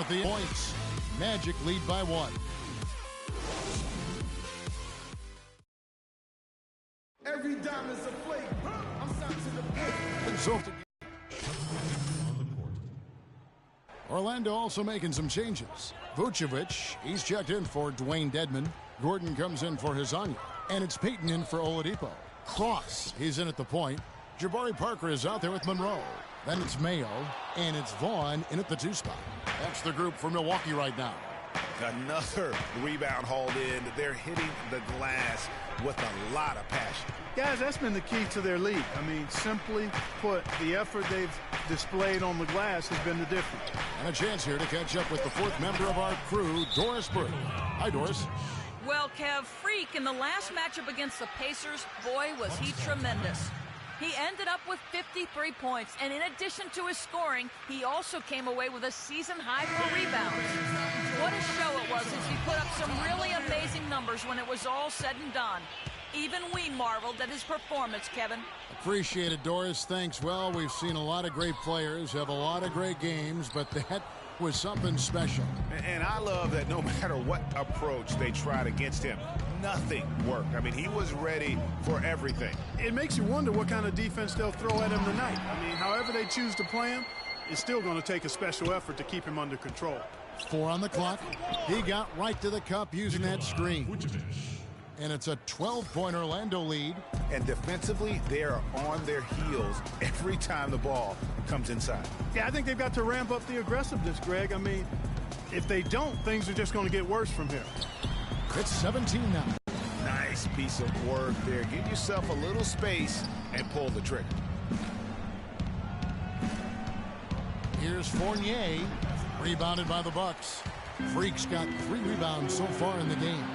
at the points. Magic lead by 1. Every diamond's a flake. I'm sent to the pit. So Orlando also making some changes. Vucevic, he's checked in for Dwayne Dedmon. Gordon comes in for Hezonja. And it's Payton in for Oladipo. Cross, he's in at the point. Jabari Parker is out there with Monroe. Then it's Mayo, and it's Vaughn in at the 2 spot. That's the group for Milwaukee right now. Another rebound hauled in. They're hitting the glass with a lot of passion. Guys, that's been the key to their lead. I mean, simply put, the effort they've displayed on the glass has been the difference. And a chance here to catch up with the 4th member of our crew, Doris Burke. Hi, Doris. Well, Kev, Freak in the last matchup against the Pacers, boy, was he tremendous. He ended up with 53 points, and in addition to his scoring, he also came away with a season high for rebounds. What a show it was as he put up some really amazing numbers when it was all said and done. Even we marveled at his performance, Kevin. Appreciate it, Doris. Thanks. Well, we've seen a lot of great players have a lot of great games, but that was something special. And I love that no matter what approach they tried against him, nothing worked. I mean, he was ready for everything. It makes you wonder what kind of defense they'll throw at him tonight. I mean, however they choose to play him, it's still going to take a special effort to keep him under control. 4 on the clock. He got right to the cup using that screen. And it's a 12-point Orlando lead. And defensively, they are on their heels every time the ball comes inside. Yeah, I think they've got to ramp up the aggressiveness, Greg. I mean, if they don't, things are just going to get worse from here. It's 17 now. Nice piece of work there. Give yourself a little space and pull the trigger. Here's Fournier, rebounded by the Bucks. Freak's got 3 rebounds so far in the game.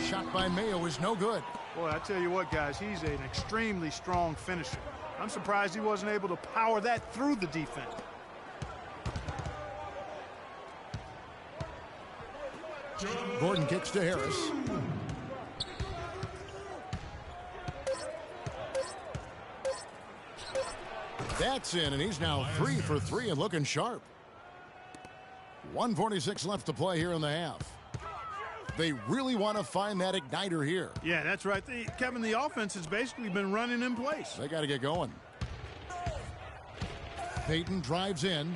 Shot by Mayo is no good. Boy, I tell you what, guys, he's an extremely strong finisher. I'm surprised he wasn't able to power that through the defense. Gordon kicks to Harris. That's in, and he's now 3 for 3 and looking sharp. 1:46 left to play here in the half. They really want to find that igniter here. Yeah, that's right. Kevin, the offense has basically been running in place. They got to get going. Payton drives in.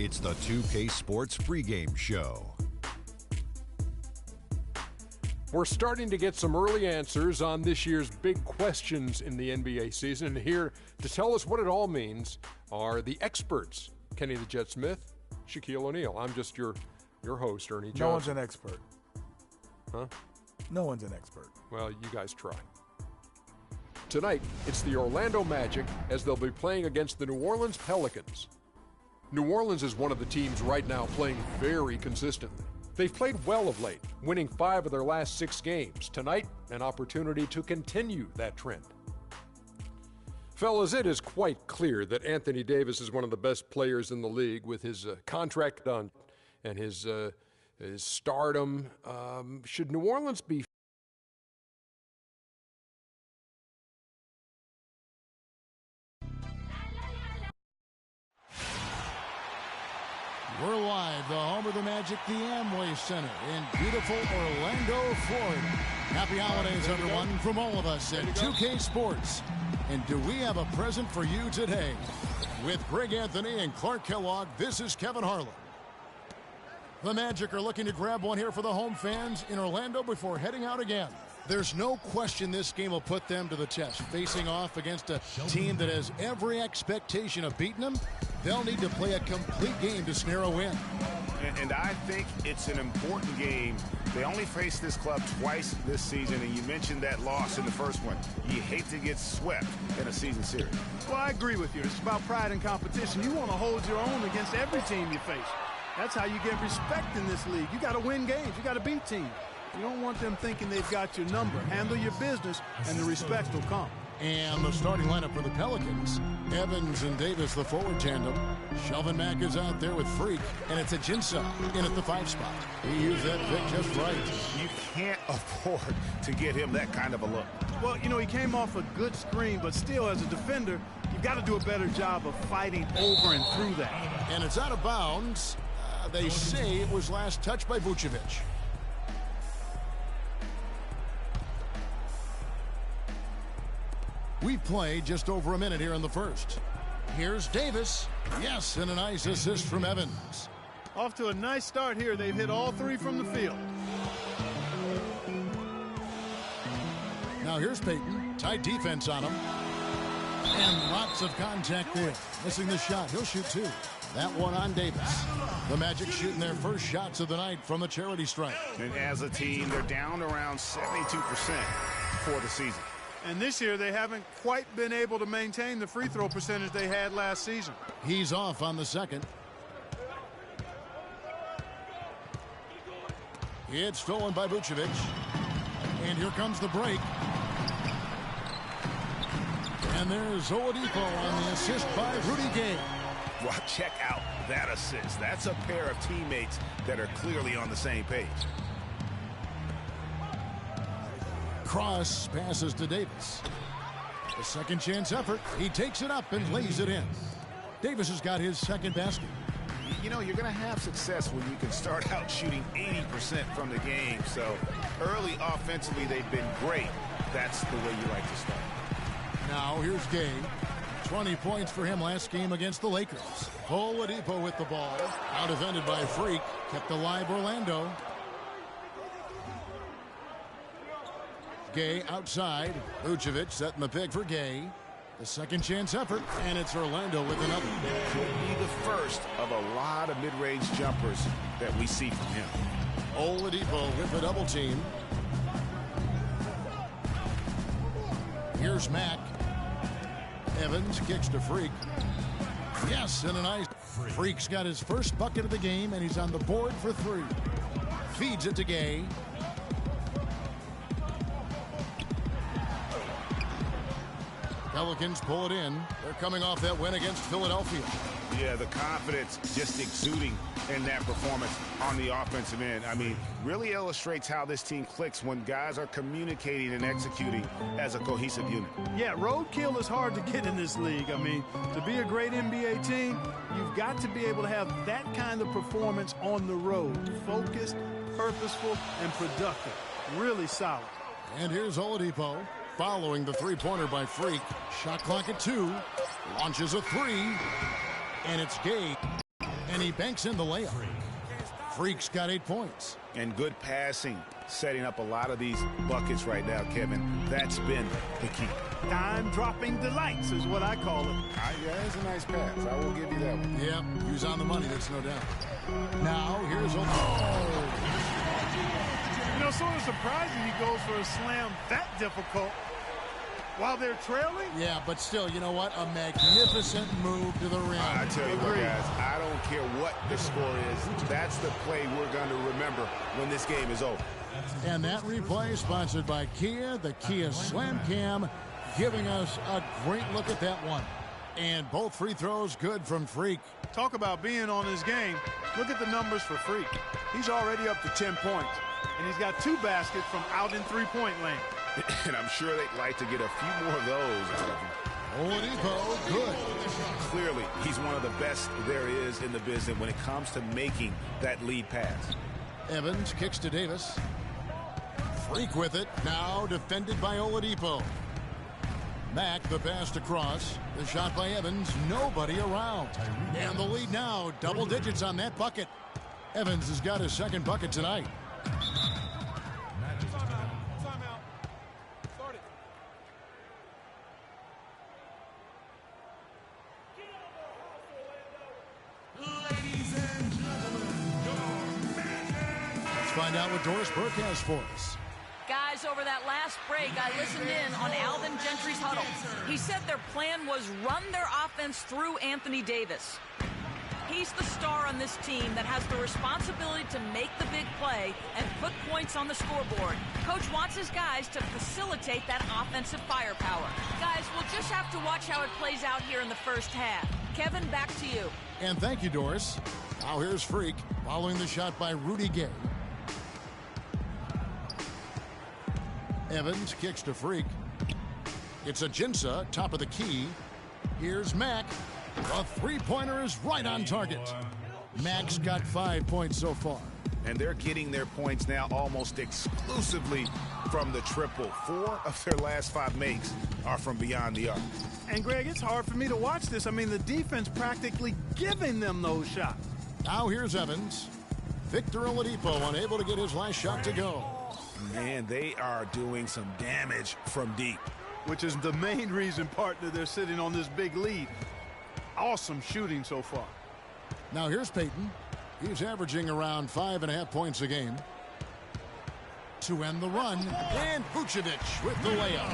It's the 2K Sports pregame show. We're starting to get some early answers on this year's big questions in the NBA season. And here to tell us what it all means are the experts. Kenny the Jet Smith, Shaquille O'Neal. I'm just your host, Ernie Johnson. No one's an expert. Huh? No one's an expert. Well, you guys try. Tonight, it's the Orlando Magic as they'll be playing against the New Orleans Pelicans. New Orleans is one of the teams right now playing very consistently. They've played well of late, winning 5 of their last 6 games. Tonight, an opportunity to continue that trend. Fellas, it is quite clear that Anthony Davis is one of the best players in the league with his contract done and his stardom. Should New Orleans be We're live, the home of the Magic, the Amway Center in beautiful Orlando, Florida. Happy holidays, everyone, from all of us at 2K Sports. And do we have a present for you today? With Greg Anthony and Clark Kellogg, this is Kevin Harlan. The Magic are looking to grab one here for the home fans in Orlando before heading out again. There's no question this game will put them to the test. Facing off against a team that has every expectation of beating them, they'll need to play a complete game to snare a win. and I think it's an important game. They only faced this club twice this season, and you mentioned that loss in the first one. You hate to get swept in a season series. Well, I agree with you. It's about pride and competition. You want to hold your own against every team you face. That's how you get respect in this league. You got to win games. You got to beat teams. You don't want them thinking they've got your number. Handle your business, and the respect will come. And the starting lineup for the Pelicans: Evans and Davis, the forward tandem. Shelvin Mack is out there with Freak, and it's Ajinça in at the 5 spot. He used that pick just right. You can't afford to get him that kind of a look. Well, you know, he came off a good screen, but still, as a defender, you've got to do a better job of fighting over and through that. And it's out of bounds. They say it was last touched by Vucevic. We played just over a minute here in the first. Here's Davis. Yes, and a nice assist from Evans. Off to a nice start here. They've hit all 3 from the field. Now here's Payton. Tight defense on him. And lots of contact there. Missing the shot. He'll shoot 2. That one on Davis. The Magic shooting their first shots of the night from the charity stripe. And as a team, they're down around 72% for the season. And this year, they haven't quite been able to maintain the free throw percentage they had last season. He's off on the second. It's stolen by Vucevic. And here comes the break. And there's Oladipo on the assist by Rudy Gay. Well, check out that assist. That's a pair of teammates that are clearly on the same page. Cross passes to Davis. A second chance effort. He takes it up and lays it in. Davis has got his second basket. You know, you're going to have success when you can start out shooting 80% from the game. So early offensively, they've been great. That's the way you like to start. Now here's Gay. 20 points for him last game against the Lakers. Oladipo with the ball. Out defended by Freak. Kept alive Orlando. Gay outside. Vucevic setting the pick for Gay. The second chance effort, and it's Orlando with another. Could be the first of a lot of mid-range jumpers that we see from him. Oladipo with the double team. Here's Mack. Evans kicks to Freak. Yes, and a nice. Freak's got his first bucket of the game, and he's on the board for 3. Feeds it to Gay. Pelicans pull it in. They're coming off that win against Philadelphia. Yeah, the confidence just exuding in that performance on the offensive end. I mean, really illustrates how this team clicks when guys are communicating and executing as a cohesive unit. Yeah, roadkill is hard to get in this league. I mean, to be a great NBA team, you've got to be able to have that kind of performance on the road. Focused, purposeful, and productive. Really solid. And here's Oladipo following the three-pointer by Freak. Shot clock at 2. Launches a 3. And it's Gay. And he banks in the layup. Freak's got 8 points. And good passing, setting up a lot of these buckets right now, Kevin. That's been the key. Dime-dropping delights is what I call it. Yeah, that's a nice pass. I will give you that one. Yep, he was on the money, that's no doubt. Now, here's Oladipo. You know, sort of surprising he goes for a slam that difficult while they're trailing. Yeah, but still, you know what? A magnificent move to the rim. I tell you what, guys, I don't care what the score is. That's the play we're going to remember when this game is over. And that replay sponsored by Kia, the Kia Slam Cam, giving us a great look at that one. And both free throws good from Freak. Talk about being on his game. Look at the numbers for Freak. He's already up to 10 points. And he's got 2 baskets from out in three-point lane. And I'm sure they'd like to get a few more of those out of him. Oladipo, good. Clearly, he's one of the best there is in the business when it comes to making that lead pass. Evans kicks to Davis. Freak with it. Now defended by Oladipo. Mack, the pass to Cross. The shot by Evans. Nobody around. And the lead now. Double digits on that bucket. Evans has got his second bucket tonight. find out what Doris Burke has for us. Guys, over that last break, I listened in on Alvin Gentry's huddle. He said their plan was run their offense through Anthony Davis. He's the star on this team that has the responsibility to make the big play and put points on the scoreboard. Coach wants his guys to facilitate that offensive firepower. Guys, we'll just have to watch how it plays out here in the first half. Kevin, back to you. And thank you, Doris. Now here's Freak following the shot by Rudy Gay. Evans kicks to Freak. It's Ajinça, top of the key. Here's Mack. A three-pointer is right on target. Mack's got 5 points so far. And they're getting their points now almost exclusively from the triple. 4 of their last 5 makes are from beyond the arc. And, Greg, it's hard for me to watch this. I mean, the defense practically giving them those shots. Now here's Evans. Victor Oladipo unable to get his last shot to go. Man, they are doing some damage from deep. Which is the main reason, partner, they're sitting on this big lead. Awesome shooting so far. Now here's Payton. He's averaging around 5.5 points a game. To end the run, and Vucevic with the layup.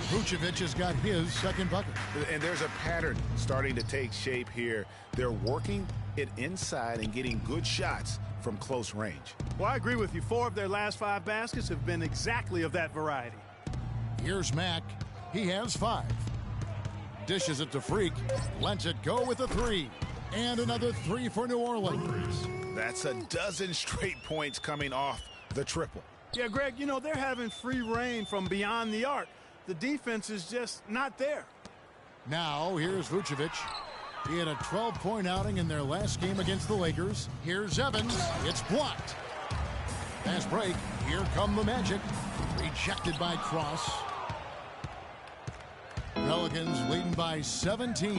Vucevic has got his second bucket. And there's a pattern starting to take shape here. They're working it inside and getting good shots from close range. Well, I agree with you. 4 of their last 5 baskets have been exactly of that variety. Here's Mack. He has 5. Dishes it to Freak. Lets it go with a 3. And another 3 for New Orleans. That's a dozen straight points coming off the triple. Yeah, Greg, you know, they're having free reign from beyond the arc. The defense is just not there. Now, here's Vucevic. He had a 12-point outing in their last game against the Lakers. Here's Evans. It's blocked. Fast break. Here come the Magic. Rejected by Cross. Pelicans leading by 17.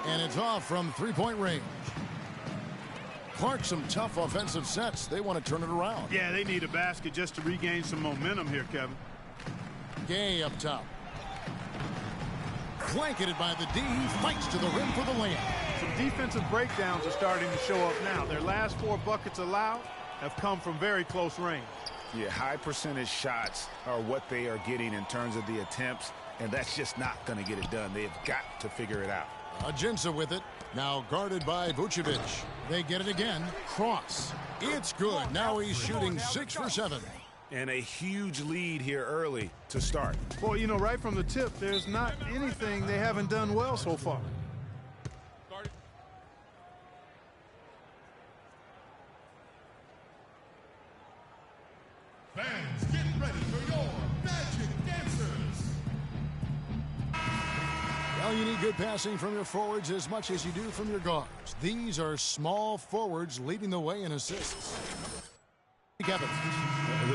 And it's off from three-point range. Clark, some tough offensive sets. They want to turn it around. Yeah, they need a basket just to regain some momentum here, Kevin. Gay up top. Blanketed by the D. He fights to the rim for the layup. Some defensive breakdowns are starting to show up now. Their last 4 buckets allowed have come from very close range. Yeah, high percentage shots are what they are getting in terms of the attempts, and that's just not going to get it done. They have got to figure it out. Ajinça with it. Now guarded by Vucevic. They get it again. Cross. It's good. Now he's shooting 6 for 7. And a huge lead here early to start. Boy, you know, right from the tip, there's not anything they haven't done well so far. Fans, get ready for your Magic Dancers. Well, you need good passing from your forwards as much as you do from your guards. These are small forwards leading the way in assists. Kevin.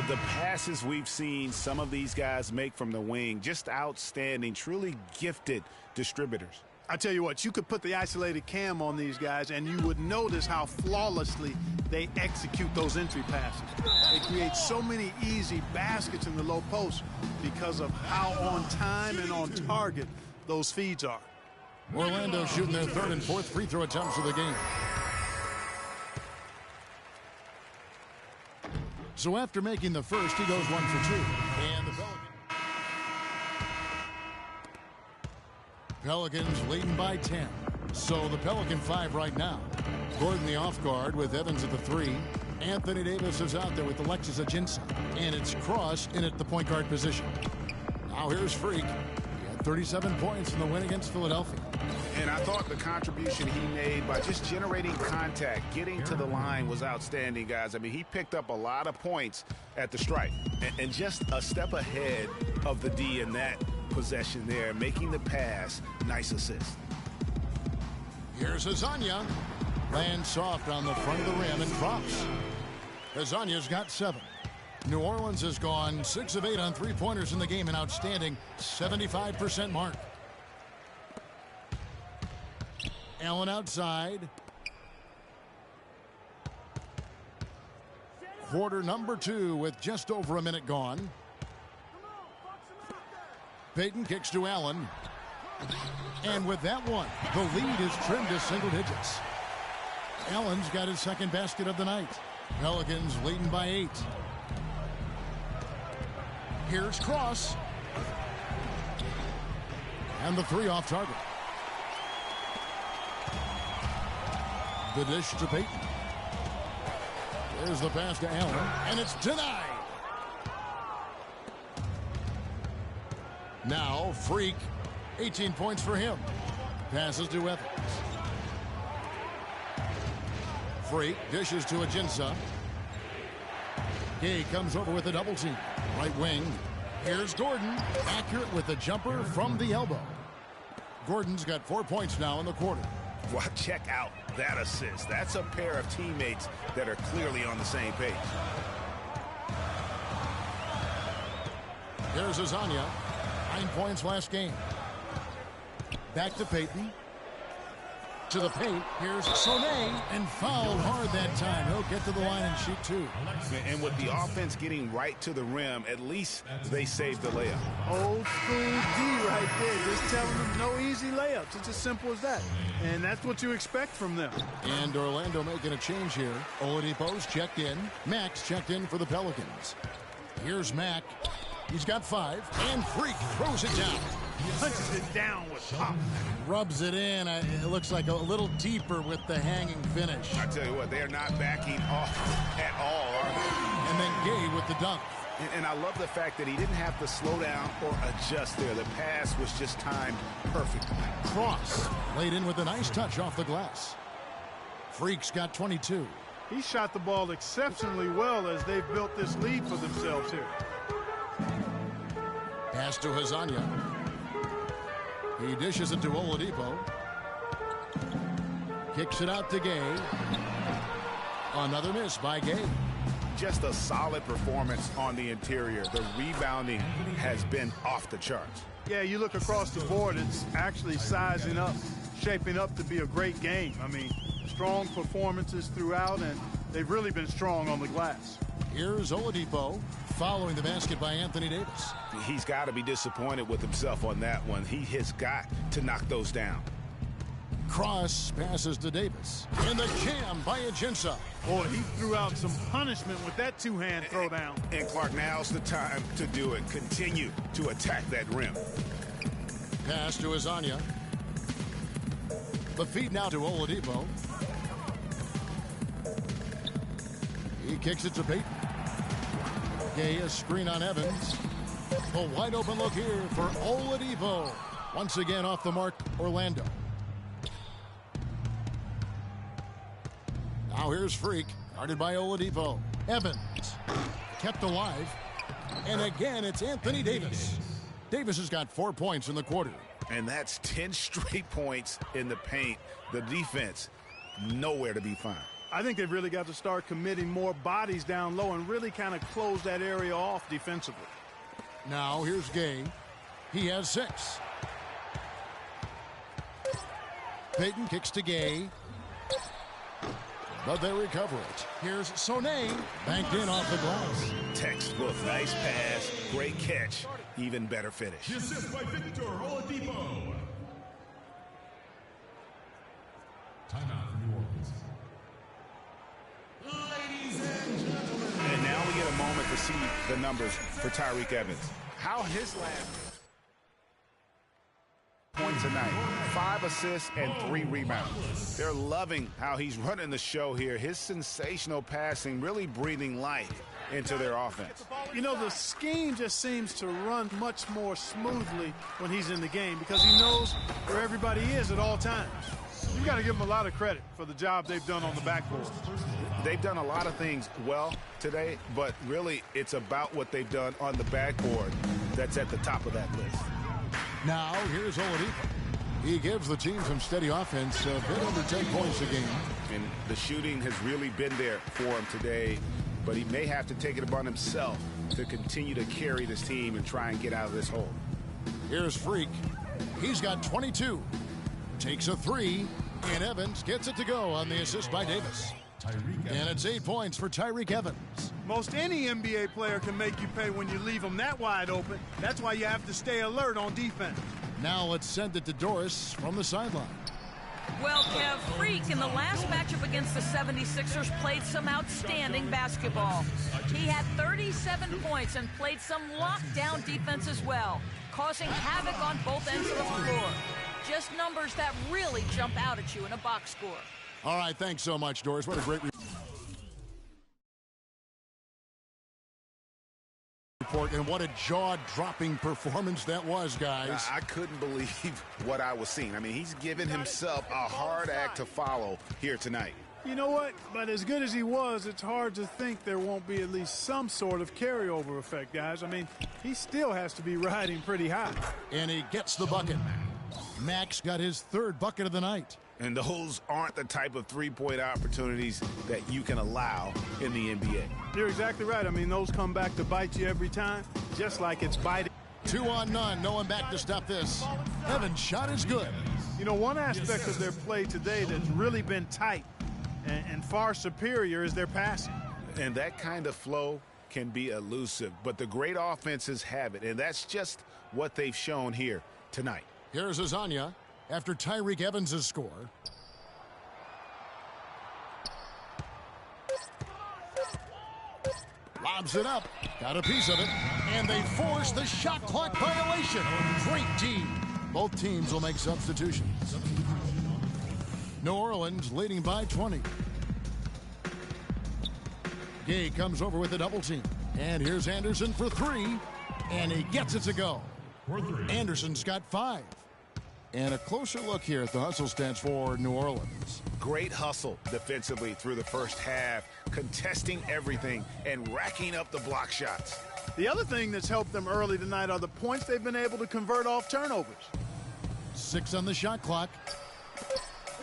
The passes we've seen some of these guys make from the wing, just outstanding, truly gifted distributors. I tell you what, you could put the isolated cam on these guys and you would notice how flawlessly they execute those entry passes. They create so many easy baskets in the low post because of how on time and on target those feeds are. Orlando shooting their 3rd and 4th free throw attempts of the game. So after making the first, he goes 1 for 2. And the Pelicans leading by 10. So the Pelican 5 right now. Gordon the off guard with Evans at the 3. Anthony Davis is out there with Alexis Ajinça. And it's Cross in at the point guard position. Now here's Freak. He had 37 points in the win against Philadelphia. And I thought the contribution he made by just generating contact, getting to the line was outstanding, guys. I mean, he picked up a lot of points at the stripe. And just a step ahead of the D in that possession there, making the pass. Nice assist. Here's Hezonja. Lands soft on the front of the rim and drops. Hezonja's got 7. New Orleans has gone 6 of 8 on three-pointers in the game, an outstanding 75% mark. Allen outside. Quarter number 2 with just over a minute gone. Payton kicks to Allen. And with that one, the lead is trimmed to single digits. Allen's got his second basket of the night. Pelicans leading by 8. Here's Cross. And the 3 off target. The dish to Payton. There's the pass to Allen, and it's denied. Now, Freak, 18 points for him. Passes to Evans. Freak dishes to Ajinça. Gay comes over with a double team. Right wing. Here's Gordon. Accurate with the jumper from the elbow. Gordon's got 4 points now in the quarter. Well, check out that assist. That's a pair of teammates that are clearly on the same page. Here's Azania. 9 points last game. Back to Payton. To the paint. Here's Sonnet. And fouled hard that time. He'll get to the line and shoot 2. And with the offense getting right to the rim, at least they saved the layup. Old school D right there. Just telling them no easy layups. It's as simple as that. And that's what you expect from them. And Orlando making a change here. Oladipo's checked in. Max checked in for the Pelicans. Here's Mac. He's got 5. And Freak throws it down. Punches it down with pop. Rubs it in. It looks like a little deeper with the hanging finish. I tell you what, they are not backing off at all, are they? And then Gay with the dunk. And I love the fact that he didn't have to slow down or adjust there. The pass was just timed perfectly. Cross laid in with a nice touch off the glass. Freak's got 22. He shot the ball exceptionally well as they've built this lead for themselves here. Pass to Hazanya. He dishes it to Oladipo. Kicks it out to Gay. Another miss by Gay. Just a solid performance on the interior. The rebounding has been off the charts. Yeah, you look across the board, it's actually sizing up, shaping up to be a great game. I mean, strong performances throughout, and they've really been strong on the glass. Here's Oladipo following the basket by Anthony Davis. He's got to be disappointed with himself on that one. He has got to knock those down. Cross passes to Davis. And the jam by Ajinça. Boy, he threw out some punishment with that two-hand throwdown. And Clark, now's the time to do it. Continue to attack that rim. Pass to Azania. The feed now to Oladipo. He kicks it to Payton. Gay, a screen on Evans. A wide open look here for Oladipo. Once again off the mark, Orlando. Now here's Freak, guarded by Oladipo. Evans, kept alive. And again, it's Anthony Davis. Davis has got 4 points in the quarter. And that's 10 straight points in the paint. The defense, nowhere to be found. I think they've really got to start committing more bodies down low and really kind of close that area off defensively. Now here's Gay. He has 6. Payton kicks to Gay. But they recover it. Here's Sonnet, banked in off the glass. Textbook, nice pass, great catch, even better finish. The assist by Victor Oladipo. Timeout for New Orleans. Ladies and gentlemen. And now we get a moment to see the numbers for Tyreke Evans. How his last points a night, 5 assists and 3 rebounds. They're loving how he's running the show here. His sensational passing really breathing life into their offense. You know, the scheme just seems to run much more smoothly when he's in the game because he knows where everybody is at all times. You've got to give them a lot of credit for the job they've done on the backboard. They've done a lot of things well today, but really it's about what they've done on the backboard that's at the top of that list. Now here's Oladipo. He gives the team some steady offense, a bit under 10 points a game. And the shooting has really been there for him today, but he may have to take it upon himself to continue to carry this team and try and get out of this hole. Here's Freak. He's got 22. Takes a 3, and Evans gets it to go on the assist by Davis. And it's 8 points for Tyreke Evans. Most any NBA player can make you pay when you leave them that wide open. That's why you have to stay alert on defense. Now let's send it to Doris from the sideline. Well, Kev, Freak in the last matchup against the 76ers played some outstanding basketball. He had 37 points and played some lockdown defense as well, causing havoc on both ends of the floor. Just numbers that really jump out at you in a box score. All right, thanks so much, Doris. What a great report, and what a jaw-dropping performance that was, guys. I couldn't believe what I was seeing. I mean, he's given himself a hard act to follow here tonight. You know what? But as good as he was, it's hard to think there won't be at least some sort of carryover effect, guys. I mean, he still has to be riding pretty high. And he gets the bucket. Max got his third bucket of the night. And those aren't the type of three-point opportunities that you can allow in the NBA. You're exactly right. I mean, those come back to bite you every time, just like it's biting. 2 on none. No one back to stop this. Evans' shot is good. You know, one aspect of their play today that's really been tight and far superior is their passing. And that kind of flow can be elusive, but the great offenses have it, and that's just what they've shown here tonight. Here's Azania after Tyreke Evans' score. Lobs it up, got a piece of it, and they force the shot clock violation. Great team. Both teams will make substitutions. New Orleans leading by 20. Gay comes over with a double team. And here's Anderson for 3, and he gets it to go. Anderson's got 5. And a closer look here at the hustle stats for New Orleans. Great hustle defensively through the first half, contesting everything and racking up the block shots. The other thing that's helped them early tonight are the points they've been able to convert off turnovers. 6 on the shot clock.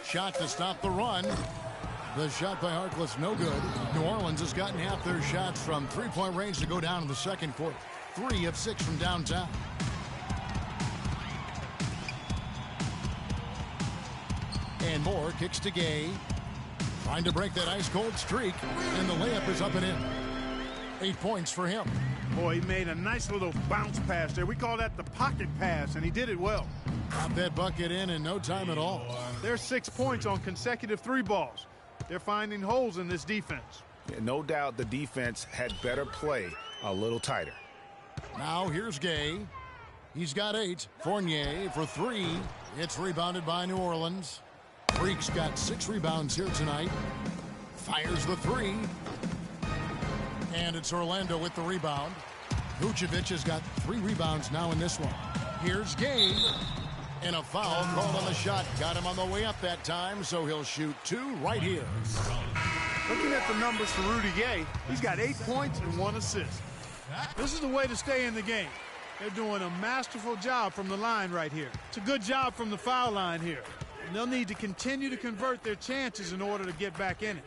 Shot to stop the run. The shot by Harkless, no good. New Orleans has gotten half their shots from three-point range to go down in the second quarter. 3 of 6 from downtown. And Moore kicks to Gay. Trying to break that ice-cold streak. And the layup is up and in. 8 points for him. Boy, he made a nice little bounce pass there. We call that the pocket pass, and he did it well. Got that bucket in no time at all. There's 6 points on consecutive 3 balls. They're finding holes in this defense. Yeah, no doubt the defense had better play a little tighter. Now here's Gay. He's got 8. Fournier for 3. It's rebounded by New Orleans. Freak's got 6 rebounds here tonight. Fires the 3. And it's Orlando with the rebound. Vucevic has got 3 rebounds now in this one. Here's Gay. And a foul called on the shot. Got him on the way up that time, so he'll shoot 2 right here. Looking at the numbers for Rudy Gay, he's got 8 points and 1 assist. This is the way to stay in the game. They're doing a masterful job from the line right here. It's a good job from the foul line here. And they'll need to continue to convert their chances in order to get back in it.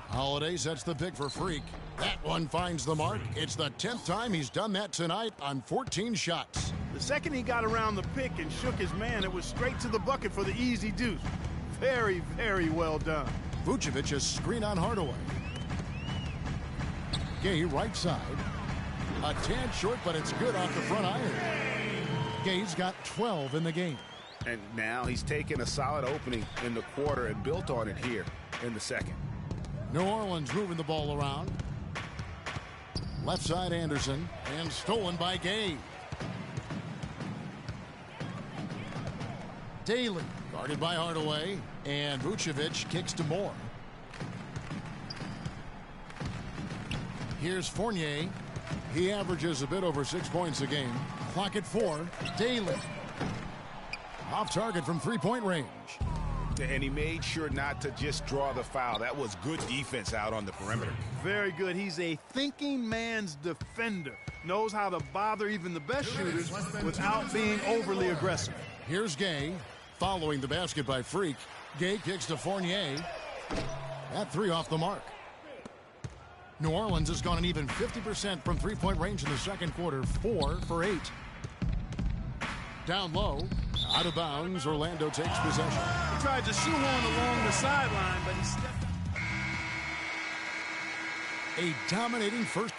Holiday sets the pick for Freak. That one finds the mark. It's the 10th time he's done that tonight on 14 shots. The second he got around the pick and shook his man, it was straight to the bucket for the easy deuce. Very, very well done. Vucevic a screen on Hardaway. Gay right side. A tad short, but it's good off the front iron. Gay's got 12 in the game. And now he's taken a solid opening in the quarter and built on it here in the second. New Orleans moving the ball around. Left side Anderson, and stolen by Gay. Daly guarded by Hardaway, and Vucevic kicks to Moore. Here's Fournier. He averages a bit over 6 points a game. Clock at 4. Daly. Off target from three-point range. And he made sure not to just draw the foul. That was good defense out on the perimeter. Very good. He's a thinking man's defender. Knows how to bother even the best shooters without being overly aggressive. Here's Gay. Following the basket by Freak. Gay kicks to Fournier. That 3 off the mark. New Orleans has gone an even 50% from three-point range in the second quarter. 4 for 8. Down low. Out of bounds. Orlando takes possession. He tried to shoehorn along the sideline, but he stepped. A dominating first